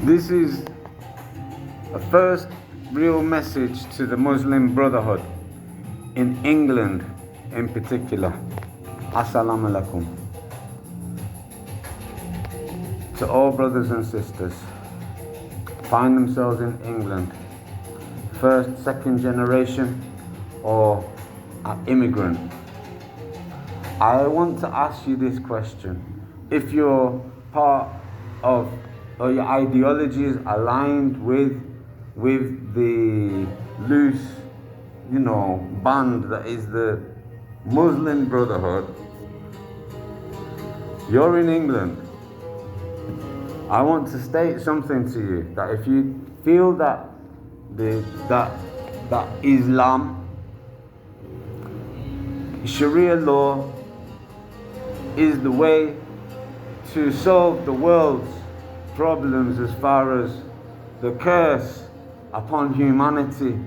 This is a first real message to the Muslim Brotherhood in England in particular. Assalamu alaikum. To all brothers and sisters find themselves in England, first, second generation, or an immigrant. I want to ask you this question. If you're part of, or your ideology is aligned with the loose, band that is the Muslim Brotherhood, you're in England. I want to state something to you, that if you feel that that Islam, Sharia law, is the way to solve the world's problems as far as the curse upon humanity,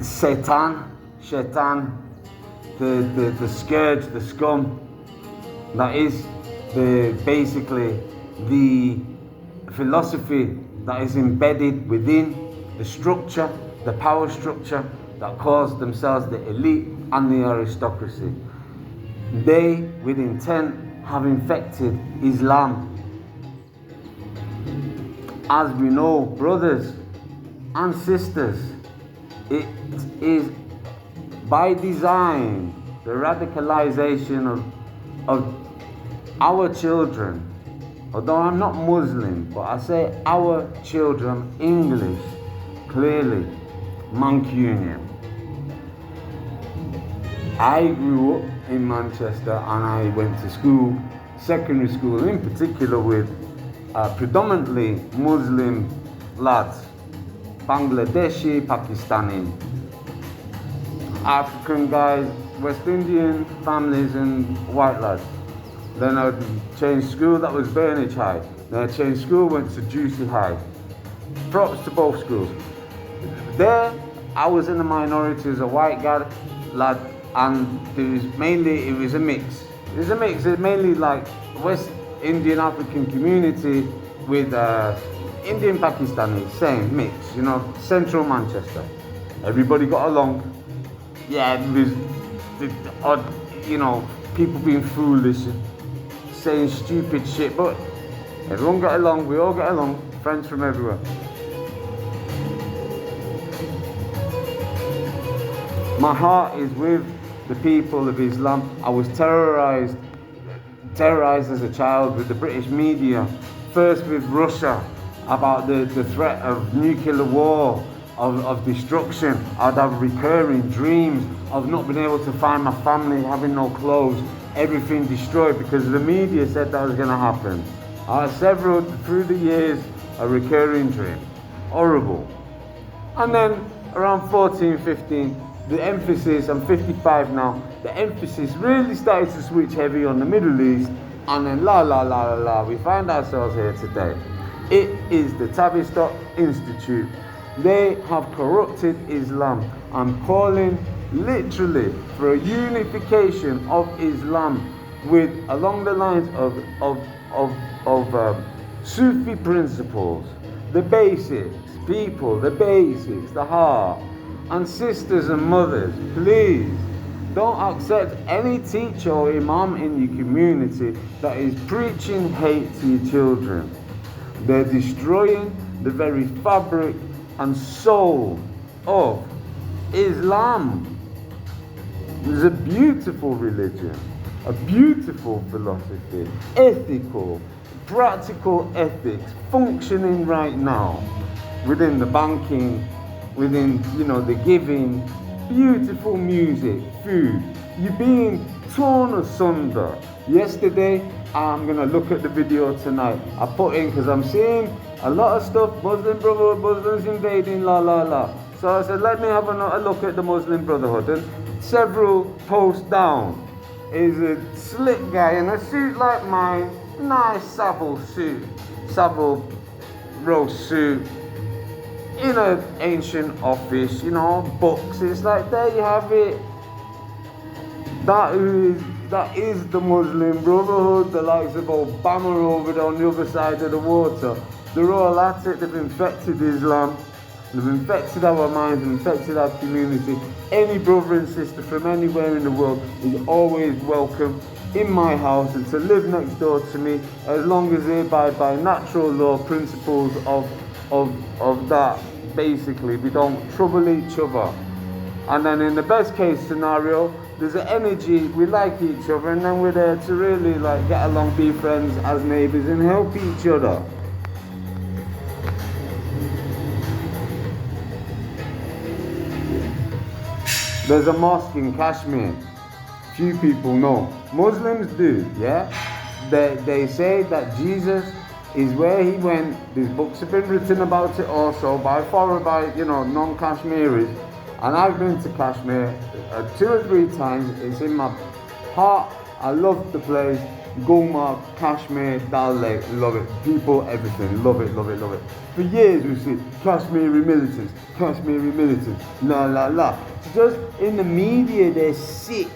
shaitan, the scourge, the scum, that is basically the philosophy that is embedded within the structure, the power structure that calls themselves the elite and the aristocracy. They, with intent, have infected Islam. As we know, brothers and sisters, it is by design the radicalization of our children. Although I'm not Muslim, but I say our children, English, clearly, Mancunian. I grew up in Manchester and I went to school, secondary school in particular, with predominantly Muslim lads, Bangladeshi, Pakistani, African guys, West Indian families and white lads. Then I changed school, that was Burnage High. Then I changed school, went to Juicy High. Props to both schools. There, I was in the minority as a white guy, lad, and it was a mix. It was mainly like West Indian African community with Indian Pakistani, same mix, central Manchester. Everybody got along. Yeah, it was the odd, people being foolish, saying stupid shit, but everyone got along, we all got along, friends from everywhere. My heart is with the people of Islam. I was terrorized as a child with the British media, first with Russia, about the threat of nuclear war, of destruction. I'd have recurring dreams of not being able to find my family, having no clothes, everything destroyed because the media said that was going to happen. I had several, through the years, a recurring dream. Horrible. And then around 14, 15, the emphasis, I'm 55 now, the emphasis really started to switch heavy on the Middle East, and then we find ourselves here today. It is the Tavistock Institute. They have corrupted Islam. I'm calling literally for a unification of Islam along the lines of Sufi principles, the basics, the heart. And sisters and mothers, please don't accept any teacher or imam in your community that is preaching hate to your children. They're destroying the very fabric and soul of Islam. It's a beautiful religion, a beautiful philosophy, ethical, practical ethics functioning right now within the banking, within, the giving, beautiful music, food. You're being torn asunder. Yesterday, I'm going to look at the video tonight. I put in, because I'm seeing a lot of stuff, Muslim Brotherhood, Muslims invading, So I said, let me have a look at the Muslim Brotherhood. And several posts down is a slick guy in a suit like mine, nice Savile Row suit, in an ancient office, books. It's like, there you have it. That is the Muslim Brotherhood, the likes of Obama over there on the other side of the water. They're all at it. They've infected Islam. They've infected our minds, they've infected our community. Any brother and sister from anywhere in the world is always welcome in my house and to live next door to me, as long as they abide by natural law principles of that. Basically, we don't trouble each other. And then in the best case scenario, there's an energy, we like each other, and then we're there to really like get along, be friends as neighbours and help each other. There's a mosque in Kashmir. Few people know. Muslims do, yeah? They say that Jesus is where he went. These books have been written about it also by non-Kashmiris. And I've been to Kashmir 2 or 3 times. It's in my heart. I love the place. Gulmarg, Kashmir, Dal Lake, love it. People, everything, love it, love it, love it. For years we see Kashmiri militants, la la la. Just in the media, they're sick,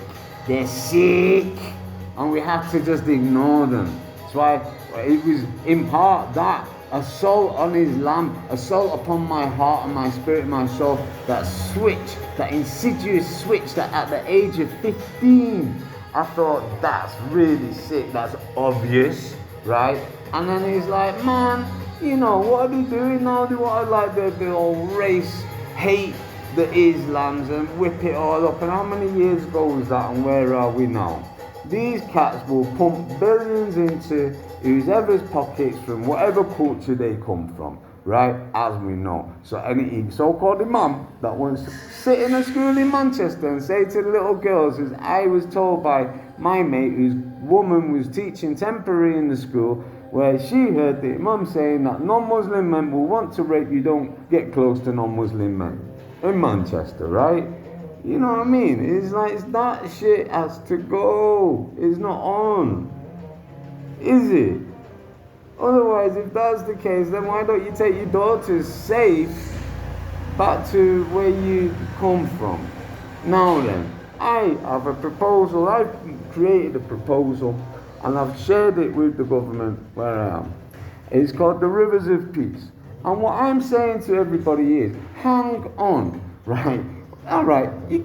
and we have to just ignore them. That's why it was in part that assault on Islam, assault upon my heart and my spirit and my soul, that switch, that insidious switch that at the age of 15, I thought, that's really sick, that's obvious, right? And then he's like, man, what are they doing now? They want to the old race hate the Islams and whip it all up. And how many years ago was that, and where are we now? These cats will pump billions into whoever's pockets from whatever culture they come from, right? As we know. So any so-called imam that wants to sit in a school in Manchester and say to the little girls, as I was told by my mate whose woman was teaching temporary in the school, where she heard the imam saying that non-Muslim men will want to rape you, don't get close to non-Muslim men. In Manchester, right? You know what I mean? It's like, that shit has to go. It's not on. Is it? Otherwise, if that's the case, then why don't you take your daughters safe back to where you come from? Now then, I have a proposal. I've created a proposal and I've shared it with the government where I am. It's called the Rivers of Peace. And what I'm saying to everybody is, hang on, right? All right, you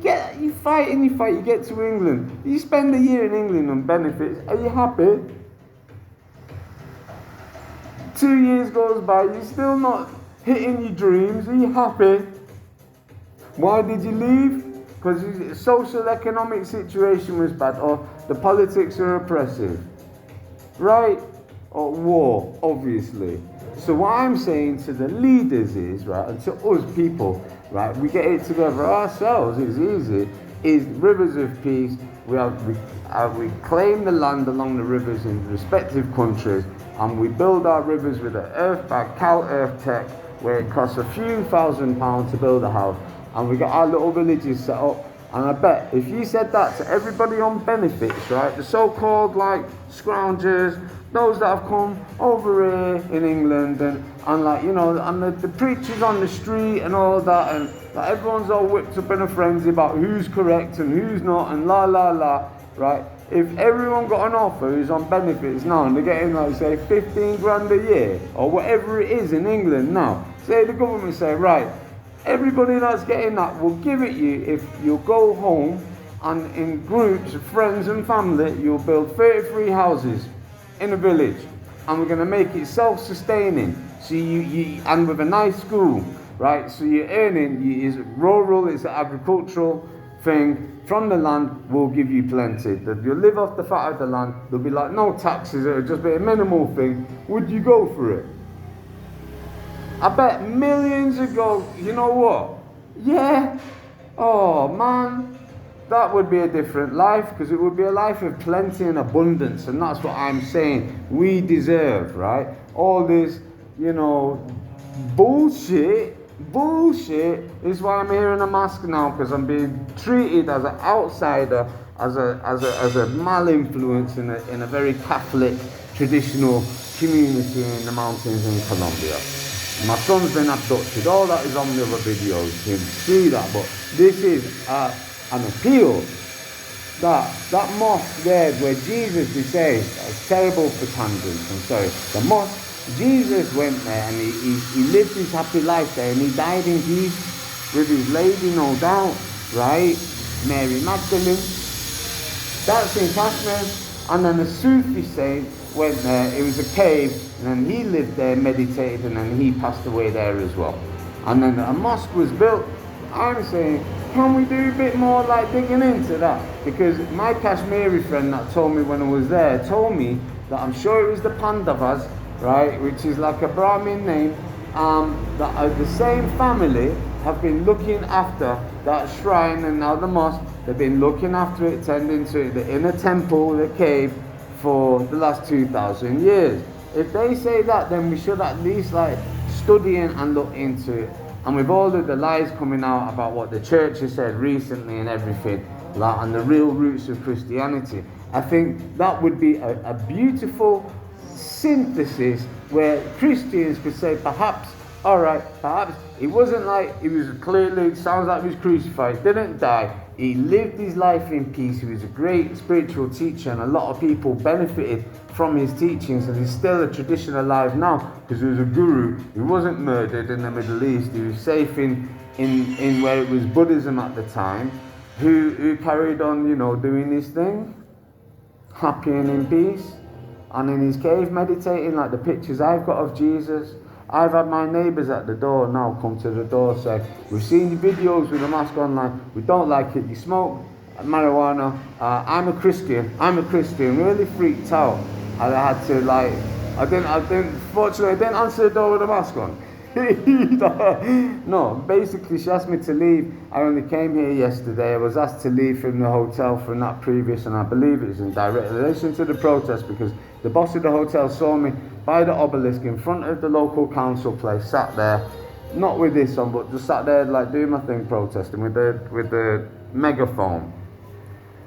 fight, you get to England. You spend a year in England on benefits. Are you happy? 2 years goes by, you're still not hitting your dreams. Are you happy? Why did you leave? Because the social economic situation was bad, or the politics are oppressive, right? Or war, obviously. So what I'm saying to the leaders is, right, and to us people, right, we get it together ourselves, it's easy, is Rivers of Peace. We claim the land along the rivers in respective countries, and we build our rivers with an Cal Earth Tech, where it costs a few £1,000s to build a house, and we got our little villages set up. And I bet if you said that to everybody on benefits, right, the so-called scroungers, those that have come over here in England and the preachers on the street and all that, and everyone's all whipped up in a frenzy about who's correct and who's not and la la la, right? If everyone got an offer who's on benefits now and they're getting say 15 grand a year or whatever it is in England now, say the government say, right, everybody that's getting that will give it you if you go home and in groups of friends and family you'll build 33 houses in a village, and we're going to make it self-sustaining. So you and with a nice school, right? So you're earning, it's rural, it's an agricultural thing from the land. Will give you plenty. That you'll live off the fat of the land. There'll be no taxes. It'll just be a minimal thing. Would you go for it? I bet millions ago. You know what? Yeah. Oh man. That would be a different life, because it would be a life of plenty and abundance, and that's what I'm saying we deserve, right? All this, bullshit is why I'm here in a mask now, because I'm being treated as an outsider, as a malinfluence in a very Catholic, traditional community in the mountains in Colombia. My son's been abducted. All that is on the other videos. You can see that, but this is an appeal. That mosque there where Jesus is saying, that's terrible for tangents, I'm sorry. The mosque Jesus went there and he lived his happy life there, and he died in peace with his lady, no doubt, right? Mary Magdalene. That's in Kashmir. And then a Sufi saint went there. It was a cave, and then he lived there, meditated, and then he passed away there as well. And then a mosque was built. I'm saying, can we do a bit more like digging into that? Because my Kashmiri friend that told me when I was there told me that I'm sure it was the Pandavas, right, which is like a Brahmin name, that the same family have been looking after that shrine and now the mosque. They've been looking after it, tending to it, the inner temple, the cave, for the last 2,000 years. If they say that, then we should at least like study and look into it. And with all of the lies coming out about what the church has said recently and everything, like, and the real roots of Christianity, I think that would be a beautiful synthesis where Christians could say, perhaps, all right, perhaps it wasn't like he was clearly, it sounds like he was crucified, didn't die. He lived his life in peace. He was a great spiritual teacher, and a lot of people benefited from his teachings, and he's still a tradition alive now because he was a guru. He wasn't murdered in the Middle East. He was safe in where it was Buddhism at the time, who carried on, doing his thing, happy and in peace, and in his cave meditating, like the pictures I've got of Jesus. I've had my neighbours at the door now come to the door say, we've seen your videos with the mask online, we don't like it, you smoke marijuana, I'm a Christian, really freaked out. And I had to fortunately I didn't answer the door with the mask on. No, basically she asked me to leave. I only came here yesterday. I was asked to leave from the hotel from that previous, and I believe it was in direct relation to the protest, because the boss of the hotel saw me by the obelisk in front of the local council place, sat there, not with this on, but just sat there like doing my thing, protesting with the megaphone.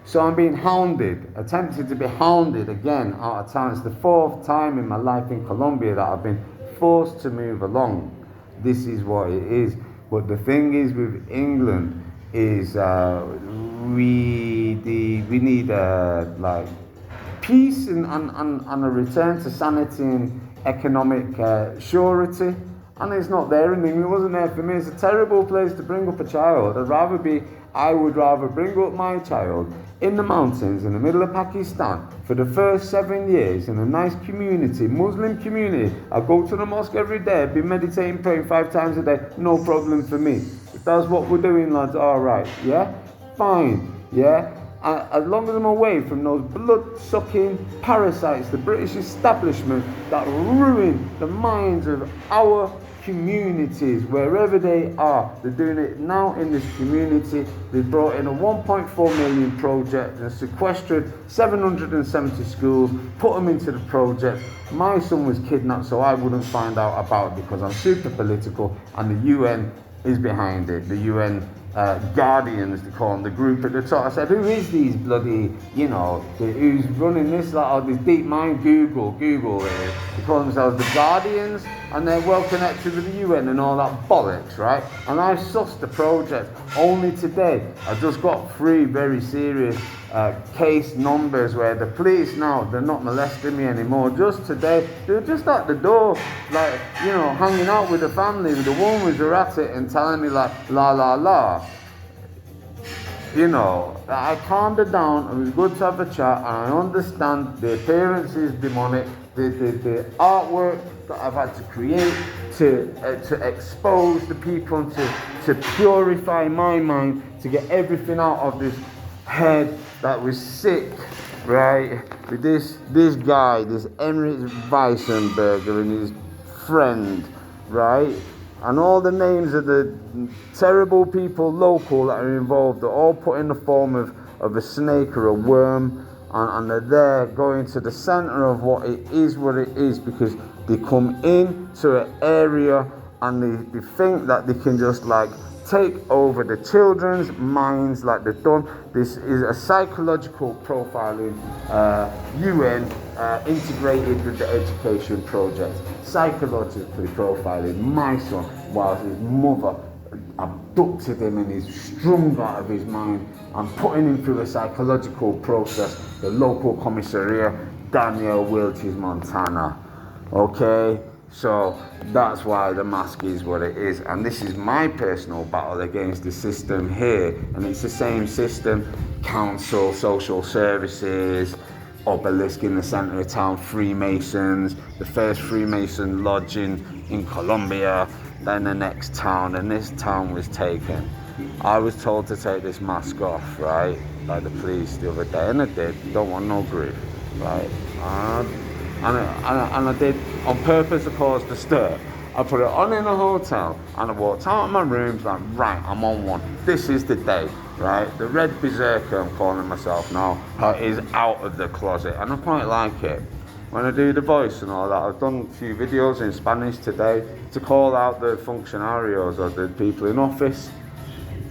So I'm being hounded, attempted to be hounded again out of town. It's the 4th time in my life in Colombia that I've been forced to move along. This is what it is. But the thing is with England is we need like peace and a return to sanity and economic surety. And it's not there in England. It wasn't there for me. It's a terrible place to bring up a child. I would rather bring up my child in the mountains in the middle of Pakistan for the first 7 years in a nice community, Muslim community. I go to the mosque every day, be meditating, praying 5 times a day, no problem for me. If that's what we're doing, lads, all right, yeah? Fine, yeah? As long as I'm away from those blood-sucking parasites, the British establishment that ruin the minds of our communities, wherever they are. They're doing it now in this community. They brought in a 1.4 million project and sequestered 770 schools, put them into the project. My son was kidnapped so I wouldn't find out about it because I'm super political, and the UN is behind it. The UN guardians, they call them, the group at the top. I said, who is these bloody, who's running this, this deep mind? Google it. They call themselves the guardians, and they're well connected with the UN and all that bollocks, right? And I sussed the project only today. I just got 3 very serious case numbers where the police now, they're not molesting me anymore. Just today, they were just at the door, hanging out with the family, with the woman were at it and telling me la la la. I calmed it down. It was good to have a chat, and I understand the appearance is demonic. The artwork that I've had to create to expose the people and to purify my mind, to get everything out of this head that was sick, right? With this guy, this Emirates Weissenberger and his friend, right? And all the names of the terrible people local that are involved are all put in the form of a snake or a worm, and they're there going to the center of what it is, because they come into an area and they think that they can just take over the children's minds like they've done. This is a psychological profiling, UN integrated with the education project. Psychologically profiling my son while his mother abducted him and he's strung out of his mind and putting him through a psychological process. The local commissariat, Daniel Wilches, Montana. Okay, so that's why the mask is what it is, and this is my personal battle against the system here, and it's the same system: council, social services, obelisk in the centre of town, Freemasons, the first Freemason lodge in Colombia, then the next town, and this town was taken. I was told to take this mask off, right, by the police the other day, and I did. Don't want no grief, right? And I did on purpose to cause the stir. I put it on in a hotel and I walked out of my room like, right, I'm on one. This is the day, right? The red berserker, I'm calling myself now, is out of the closet, and I quite like it. When I do the voice and all that, I've done a few videos in Spanish today to call out the funcionarios or the people in office.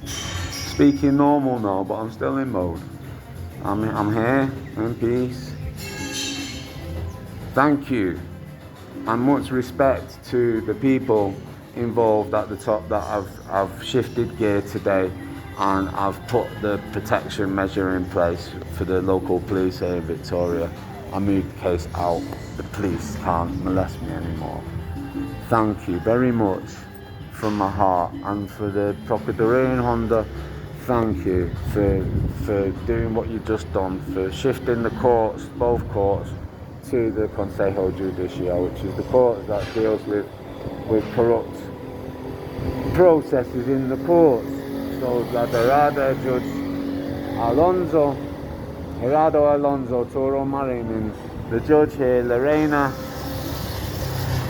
Speaking normal now, but I'm still in mode. I'm here in peace. Thank you, and much respect to the people involved at the top that have shifted gear today, and I've put the protection measure in place for the local police here in Victoria. I moved the case out. The police can't molest me anymore. Thank you very much from my heart, and for the Procuraduría in Honda, thank you for doing what you've just done, for shifting the courts, both courts, to the Consejo Judicial, which is the court that deals with corrupt processes in the courts. So that Judge Gerardo Alonso Toro Marin, the judge here,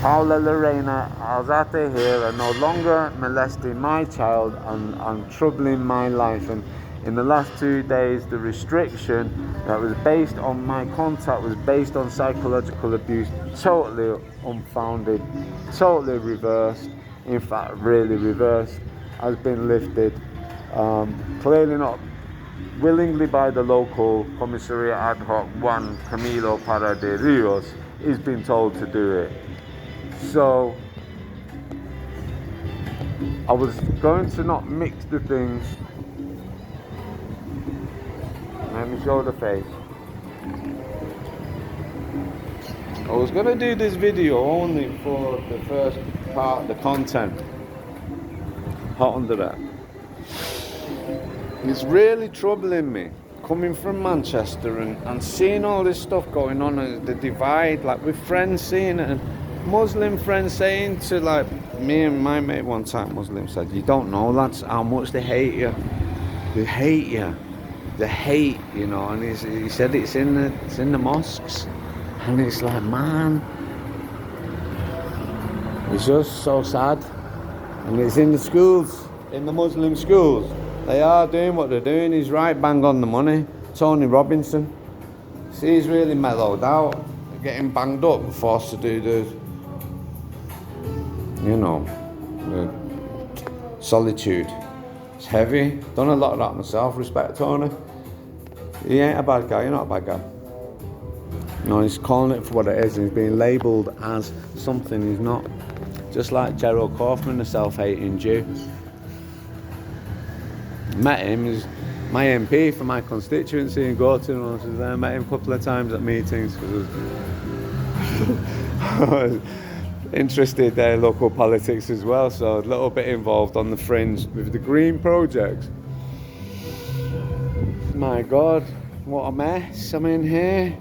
Paula Lorena Alzate here, are no longer molesting my child and troubling my life. And in the last 2 days, the restriction that was based on my contact was based on psychological abuse, totally unfounded, totally reversed, in fact really reversed, has been lifted. Clearly not willingly by the local Comisaria Ad Hoc 1, Camilo Para de Rios, he's been told to do it. So I was going to not mix the things. Let me show the face. I was going to do this video only for the first part, the content. Hot under that. It's really troubling me coming from Manchester and seeing all this stuff going on, the divide, like with friends seeing it, and Muslim friends saying to, like, me and my mate one time, Muslim said, you don't know, lads, how much they hate you. They hate you. The hate, you know, and he said it's in the mosques, and it's like, man, it's just so sad. And it's in the schools, in the Muslim schools. They are doing what they're doing. He's right bang on the money. Tony Robinson, see, he's really mellowed out, getting banged up and forced to do the solitude. It's heavy. Done a lot of that myself. Respect Tony. He ain't a bad guy. You're not a bad guy. No, he's calling it for what it is. He's being labelled as something he's not. Just like Gerald Kaufman, a self-hating Jew. Met him. He's my MP for my constituency in Gorton. I was there. Met him a couple of times at meetings. Interested in local politics as well, so a little bit involved on the fringe with the green projects. My God, what a mess I'm in here.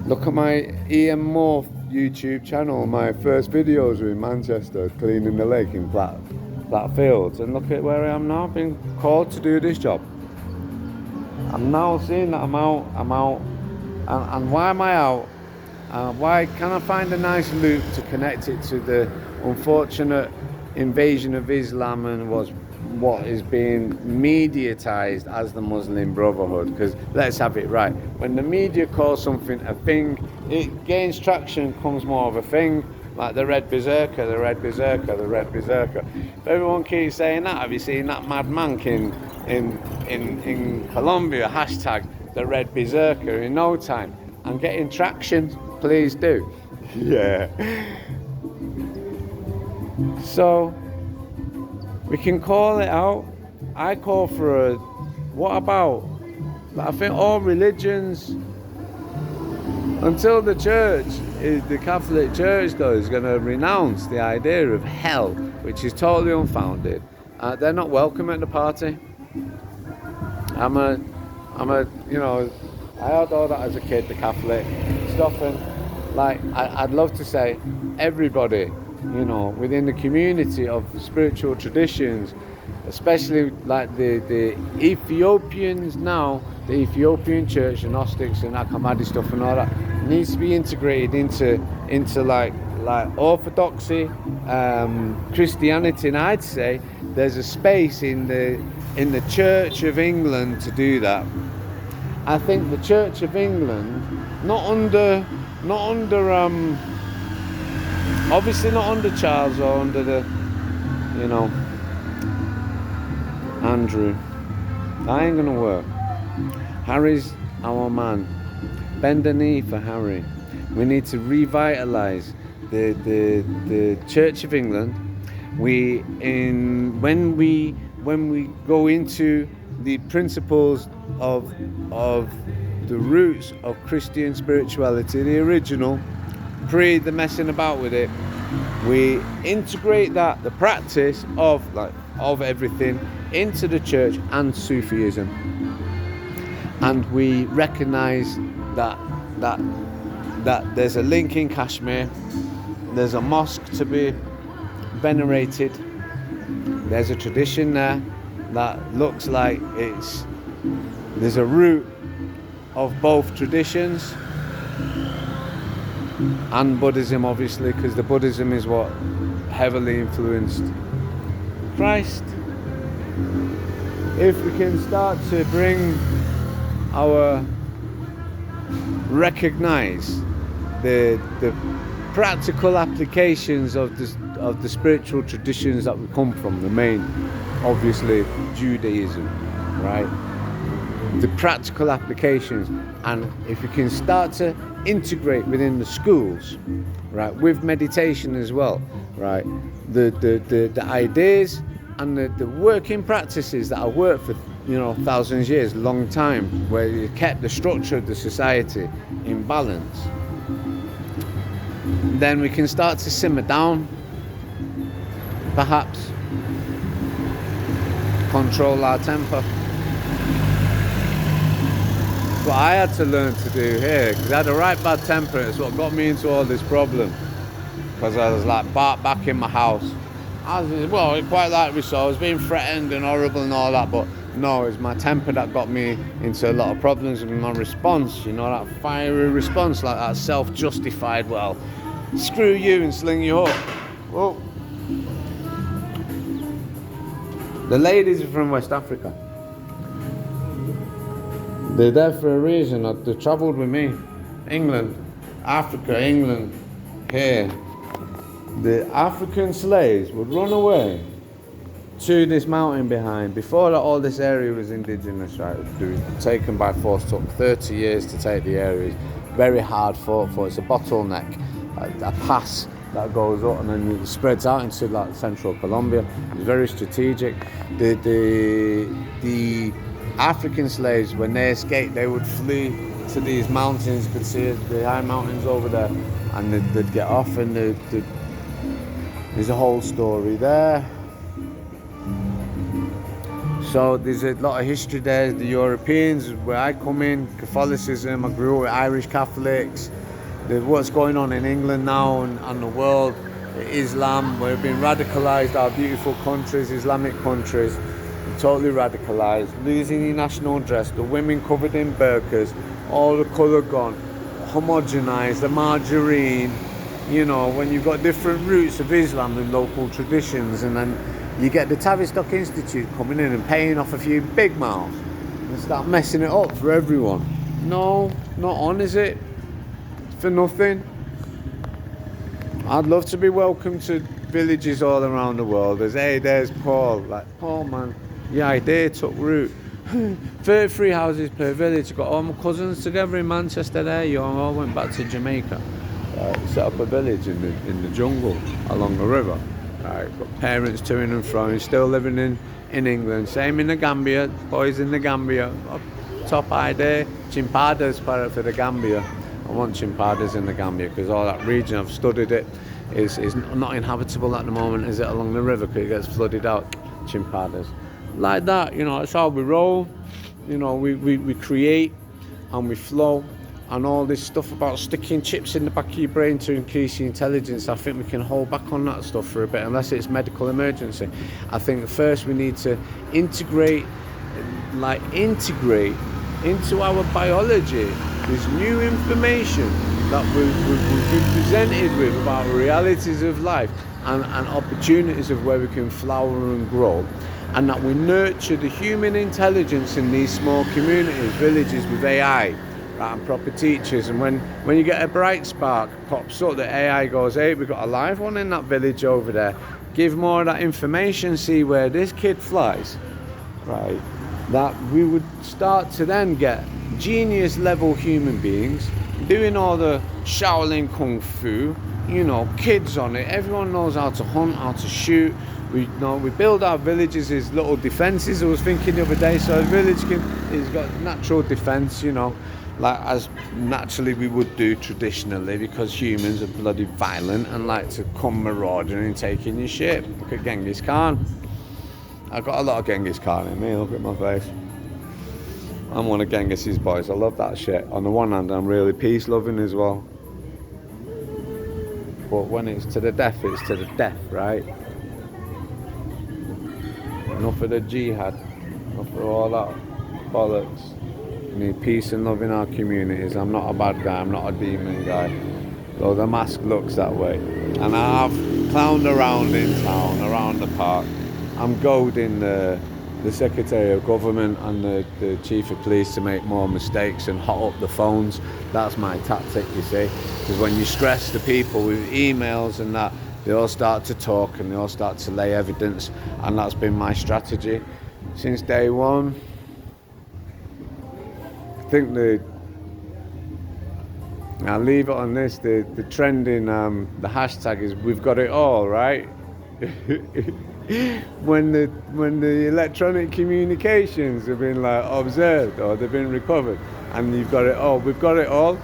Look at my Ian Moore YouTube channel. My first videos were in Manchester, cleaning the lake in Fields, and look at where I am now. I've been called to do this job. I'm now seeing that I'm out, and why am I out? Why can't I find a nice loop to connect it to the unfortunate invasion of Islam and what is being mediatized as the Muslim Brotherhood? Because let's have it right, when the media calls something a thing, it gains traction, becomes more of a thing, like the Red Berserker, the Red Berserker, the Red Berserker. If everyone keeps saying that, have you seen that Mad Monk in Colombia, hashtag the Red Berserker, in no time? I'm getting traction. Please do. Yeah. So we can call it out. I call for what about? I think all religions Until the church, the Catholic Church though, is going to renounce the idea of hell, which is totally unfounded, they're not welcome at the party. I'm a, you know, I had all that as a kid, the Catholic stuff, and like, I'd love to say everybody, you know, within the community of spiritual traditions, especially like the Ethiopians now, the Ethiopian church, the Gnostics and that Hammadi stuff and all that, needs to be integrated into like orthodoxy, Christianity, and I'd say there's a space in the Church of England to do that. I think the Church of England, not under obviously not under Charles or under the, you know, Andrew. That ain't gonna work. Harry's our man. Bend the knee for Harry. We need to revitalise the Church of England. When we go into the principles of the roots of Christian spirituality, the original, pre the messing about with it, we integrate that, the practice of everything, into the church and Sufism, and we recognise that there's a link in Kashmir, there's a mosque to be venerated, there's a tradition there that looks like there's a root of both traditions, and Buddhism, obviously, because the Buddhism is what heavily influenced Christ. If we can start to recognize the practical applications of the spiritual traditions that we come from, the main, obviously, Judaism, right? The practical applications, and if we can start to integrate within the schools, right, with meditation as well, right, the ideas and the working practices that have worked for, you know, thousands of years, long time, where you kept the structure of the society in balance, then we can start to simmer down, perhaps control our temper. What I had to learn to do here, because I had a right bad temper. It's what got me into all this problem, because I was like back in my house. I was, quite like we saw, I was being threatened and horrible and all that, but no, it's my temper that got me into a lot of problems, and my response, you know, that fiery response, like that self-justified, well, screw you and sling you up. Well, the ladies are from West Africa. They're there for a reason. They travelled with me. England, Africa, England, here. The African slaves would run away to this mountain behind. Before that, all this area was indigenous, right? They were taken by force. It took 30 years to take the area. Very hard fought for. It's a bottleneck, a pass that goes up and then it spreads out into like central Colombia. It's very strategic. The African slaves, when they escaped, they would flee to these mountains. You could see the high mountains over there, and they'd get off, and there's a whole story there. So there's a lot of history there. The Europeans, where I come in, Catholicism, I grew up with Irish Catholics. What's going on in England now and the world, Islam, we've been radicalised, our beautiful countries, Islamic countries, totally radicalised, losing your national dress, the women covered in burqas, all the colour gone, homogenised, the margarine, you know, when you've got different roots of Islam and local traditions, and then you get the Tavistock Institute coming in and paying off a few big mouths and start messing it up for everyone. No, not on, is it? For nothing. I'd love to be welcome to villages all around the world. There's Paul. Like, Paul, man, your idea took root. 33 houses per village. Got all my cousins together in Manchester there. You all went back to Jamaica. Set up a village in the jungle along the river. Got parents to and fro. Still living in England. Same in the Gambia. Boys in the Gambia. Top idea. Chimpadas para for the Gambia. I want chimpadas in the Gambia, because all that region, I've studied it, is not inhabitable at the moment, is it, along the river, because it gets flooded out. Chimpadas. Like that, that's how we roll. We create and we flow. And all this stuff about sticking chips in the back of your brain to increase your intelligence, I think we can hold back on that stuff for a bit, unless it's medical emergency. I think first we need to integrate into our biology this new information that we've been presented with about realities of life and opportunities of where we can flower and grow, and that we nurture the human intelligence in these small communities, villages, with AI. And proper teachers, and when you get a bright spark pops up, the AI goes, hey, we've got a live one in that village over there, give more of that information, see where this kid flies, right? That we would start to then get genius level human beings doing all the Shaolin Kung Fu, kids on it, everyone knows how to hunt, how to shoot. We build our villages as little defences. I was thinking the other day, so a village has got natural defence, like as naturally we would do traditionally, because humans are bloody violent and like to come marauding and taking your shit. Look at Genghis Khan. I've got a lot of Genghis Khan in me, look at my face. I'm one of Genghis's boys, I love that shit. On the one hand, I'm really peace loving as well. But when it's to the death, it's to the death, right? Enough of the jihad, enough of all that bollocks. We need peace and love in our communities. I'm not a bad guy, I'm not a demon guy, though the mask looks that way. And I've clowned around in town, around the park. I'm goading the Secretary of Government and the Chief of Police to make more mistakes and hot up the phones. That's my tactic, you see. Because when you stress the people with emails and that, they all start to talk and they all start to lay evidence. And that's been my strategy since day one. I think I'll leave it on this, the trending, the hashtag is we've got it all, right? when the electronic communications have been like observed or they've been recovered, and you've got it all, we've got it all.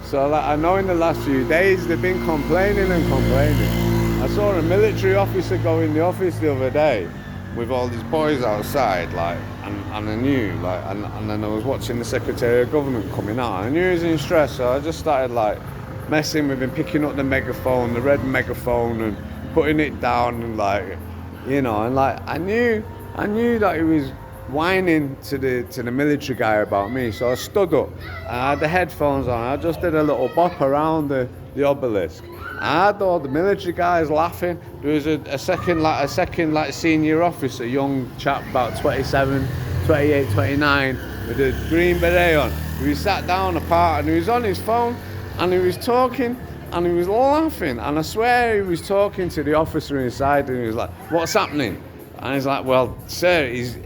So like, I know in the last few days they've been complaining. I saw a military officer go in the office the other day with all these boys outside, like, and I knew, like, and then I was watching the Secretary of Government coming out. I knew he was in stress, so I just started like messing with him, picking up the megaphone, the red megaphone, and putting it down, and like, and like I knew that he was whining to the military guy about me. So I stood up, and I had the headphones on. I just did a little bop around the obelisk. I had all the military guys laughing. There was a second senior officer, young chap about 27, 28, 29, with a green beret on. He sat down apart and he was on his phone and he was talking and he was laughing. And I swear he was talking to the officer inside and he was like, "What's happening?" And he's like, "Well, sir, he's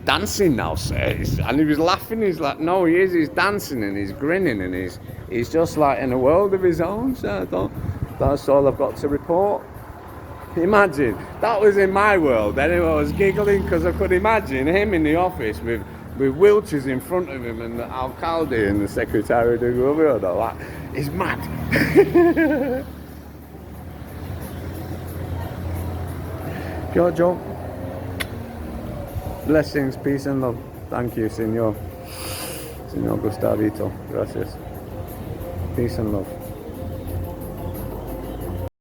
dancing now, sir." And he was laughing. He's like, "No, he's dancing and he's grinning and he's just like in a world of his own, sir. That's all I've got to report." Imagine, that was in my world. Anyway, I was giggling because I could imagine him in the office with wheelchairs in front of him and the alcalde and the secretary of the government. That is mad. Jojo. Blessings, peace and love. Thank you, Señor Gustavito. Gracias. Peace and love.